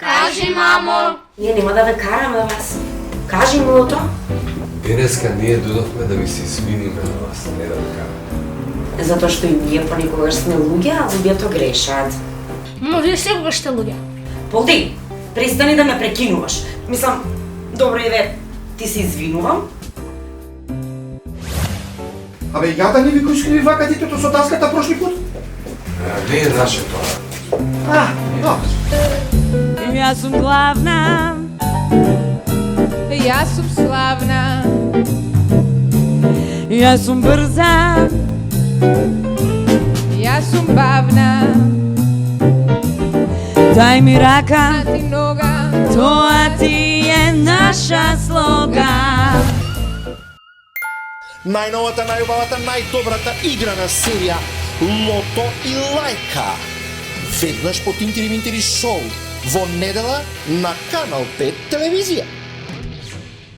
Кажи, мамо! Ние нема да ве караме вас. Кажи, милото. Денеска ние додовме да ви се извиниме на вас, не да ве караме. Затоа што и ние понекогаш сме луѓе, а луѓето грешат. Може и секогаш сте луѓе. Полди, престани да ме прекинуваш. Мислам, добро еве, ти се извинувам. Абе, ја да не ви го искриви вака детето со таската прошли пат? Не е наше тоа. Добро. Јас сум главна, Јас сум славна, јас сум брза, јас сум бавна, дај ми рака, ти нога, тоа ти е наша слога. Најновата, најубавата, најдобрата играна серија Лото и Лајка. Веднаш по Тинтири Минтири шоу во недела на Канал 5 телевизија.